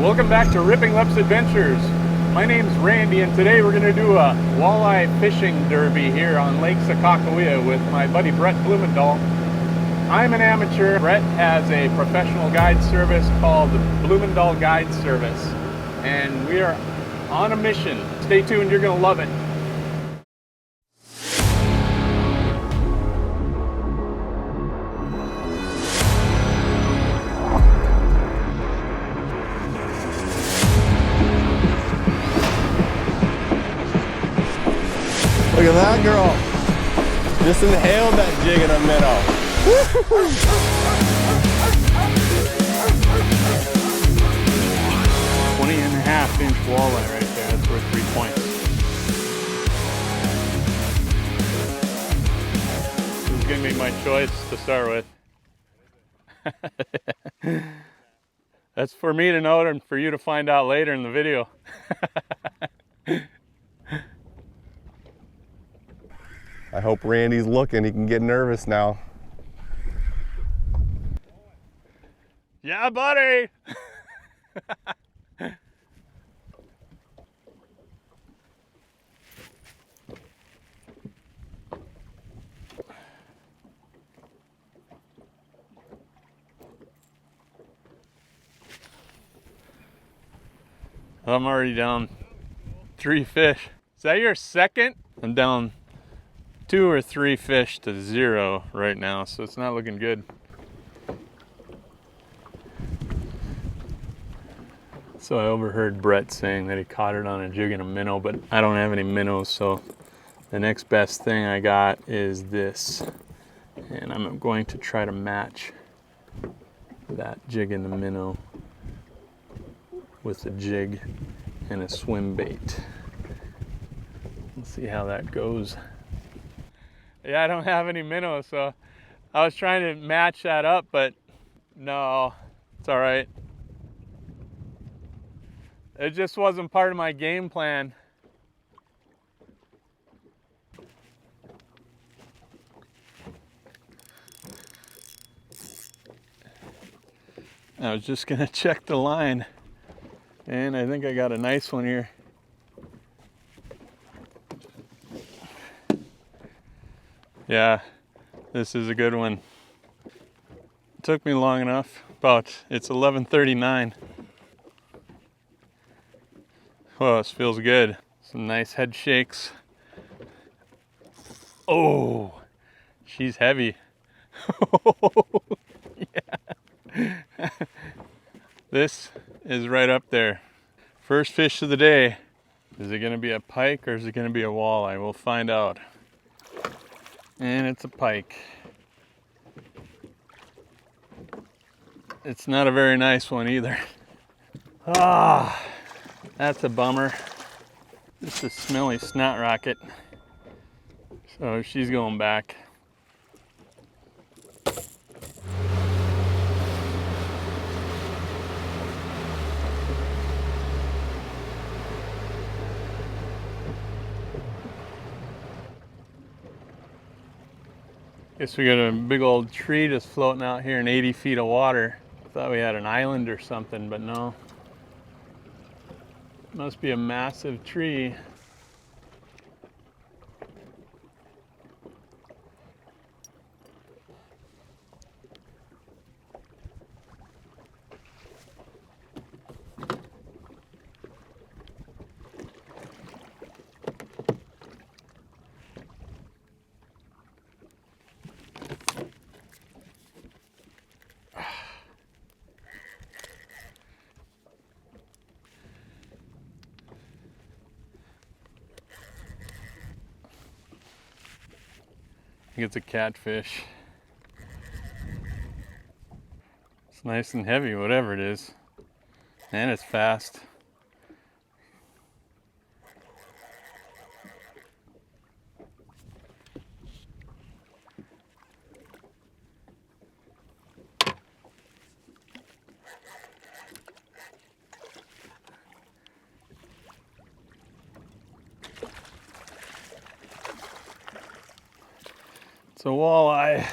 Welcome back to Ripping Lips Adventures. My name's Randy, and today we're going to do a walleye fishing derby here on Lake Sakakawea with my buddy Brett Bloemendaal. I'm an amateur. Brett has a professional guide service called the Bloemendaal Guide Service, and we are on a mission. Stay tuned, you're going to love it. Look at that girl. Just inhaled that jig in a minnow. 20.5-inch walleye right there. That's worth 3 points. This is going to be my choice to start with. That's for me to know and for you to find out later in the video. I hope Randy's looking. He can get nervous now. Yeah, buddy. I'm already down 3 fish. Is that your second? I'm down 2 or 3 fish to 0 right now, so it's not looking good. So I overheard Brett saying that he caught it on a jig and a minnow, but I don't have any minnows, so the next best thing I got is this. And I'm going to try to match that jig and the minnow with a jig and a swim bait. Let's see how that goes. Yeah, I don't have any minnows, so I was trying to match that up, but no, it's all right. It just wasn't part of my game plan. I was just gonna check the line, and I think I got a nice one here. Yeah, this is a good one. It took me long enough. It's 11:39. Oh, this feels good. Some nice head shakes. Oh, she's heavy. Yeah. This is right up there. First fish of the day. Is it gonna be a pike or is it gonna be a walleye? We'll find out. And it's a pike. It's not a very nice one either. Ah, that's a bummer. Just a smelly snot rocket. So she's going back. Guess we got a big old tree just floating out here in 80 feet of water. Thought we had an island or something, but no. Must be a massive tree. I think it's a catfish. It's nice and heavy, whatever it is. And it's fast. It's a walleye.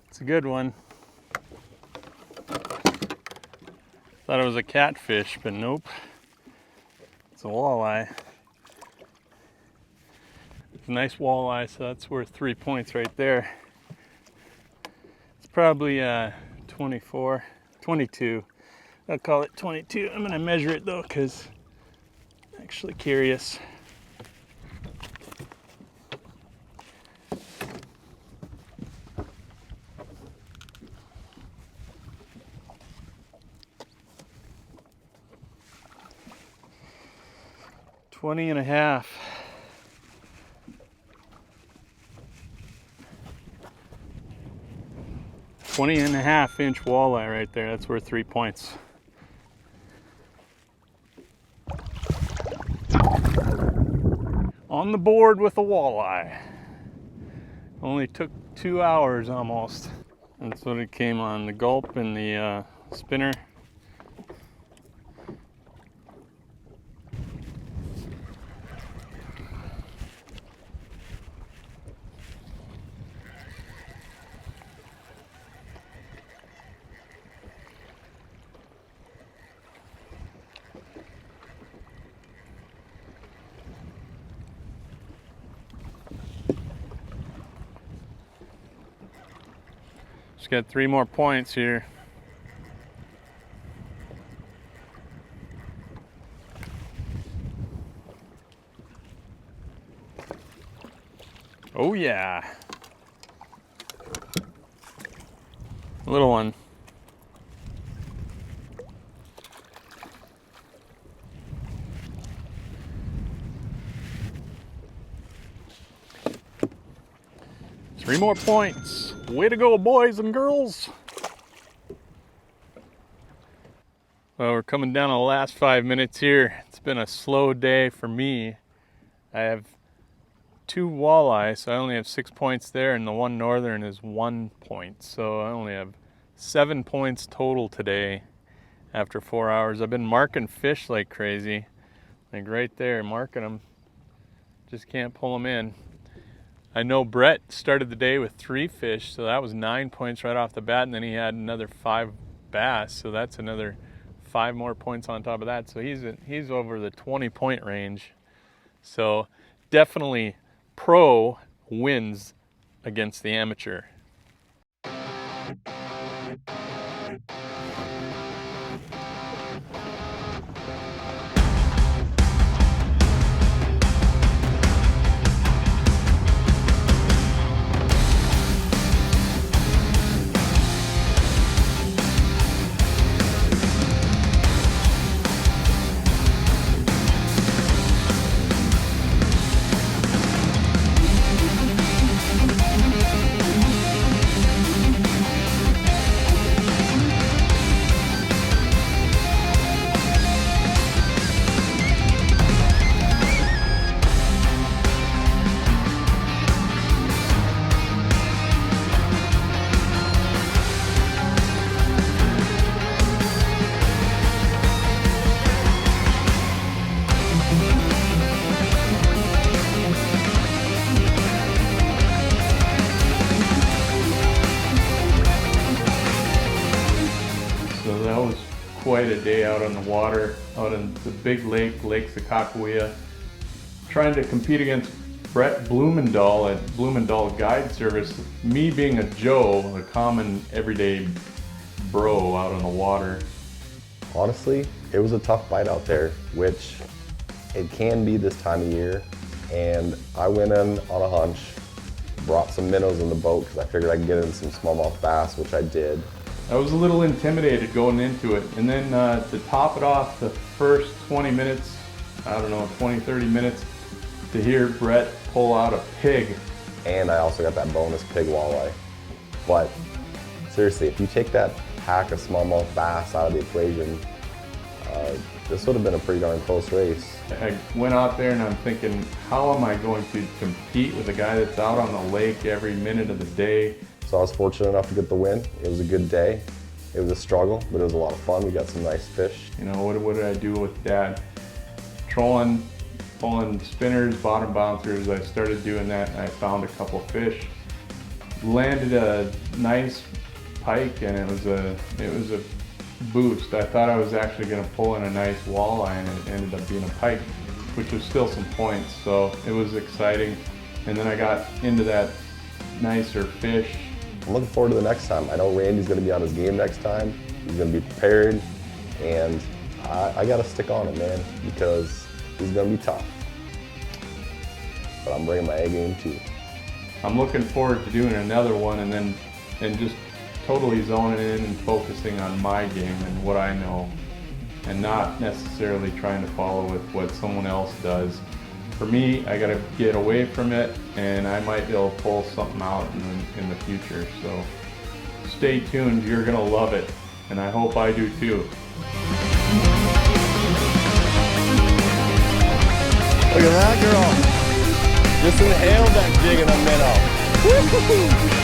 It's a good one. Thought it was a catfish, but nope. It's a walleye. It's a nice walleye, so that's worth 3 points right there. It's probably 24, 22. I'll call it 22. I'm gonna measure it though, because I'm actually curious. $20 and a half. 20 and a half inch walleye right there. That's worth 3 points. On the board with a walleye. Only took 2 hours almost. That's what it came on, the gulp and the spinner. Just got 3 more points here. Oh yeah. Little one. Three more points. Way to go, boys and girls. Well, we're coming down to the last 5 minutes here. It's been a slow day for me. I have 2 walleye, so I only have 6 points there, and the one northern is 1 point. So I only have 7 points total today after 4 hours. I've been marking fish like crazy. Like right there, marking them. Just can't pull them in. I know Brett started the day with 3 fish, so that was 9 points right off the bat, and then he had another 5 bass, so that's another 5 more points on top of that. So he's over the 20-point range. So definitely pro wins against the amateur. Quite a day out on the water, out in the big lake, Lake Sakakawea, trying to compete against Brett Bloemendaal at Bloemendaal Guide Service. Me being a Joe, a common everyday bro out on the water. Honestly, it was a tough bite out there, which it can be this time of year. And I went in on a hunch, brought some minnows in the boat because I figured I could get in some smallmouth bass, which I did. I was a little intimidated going into it, and then to top it off, the first 20 minutes, I don't know, 20, 30 minutes, to hear Brett pull out a pig. And I also got that bonus pig walleye. But seriously, if you take that pack of smallmouth bass out of the equation, this would have been a pretty darn close race. I went out there and I'm thinking, how am I going to compete with a guy that's out on the lake every minute of the day? So I was fortunate enough to get the win. It was a good day. It was a struggle, but it was a lot of fun. We got some nice fish. You know, what did I do with Dad? Trolling, pulling spinners, bottom bouncers. I started doing that and I found a couple fish. Landed a nice pike, and it was a boost. I thought I was actually going to pull in a nice walleye, and it ended up being a pike, which was still some points, so it was exciting. And then I got into that nicer fish. I'm looking forward to the next time. I know Randy's going to be on his game next time. He's going to be prepared, and I got to stick on it, man, because he's going to be tough. But I'm bringing my A game too. I'm looking forward to doing another one and just totally zoning in and focusing on my game and what I know, and not necessarily trying to follow with what someone else does. For me, I gotta get away from it, and I might be able to pull something out in the future. So stay tuned, you're gonna love it, and I hope I do too. Look at that girl. Just inhaled that jig in a minnow. Woo-hoo-hoo.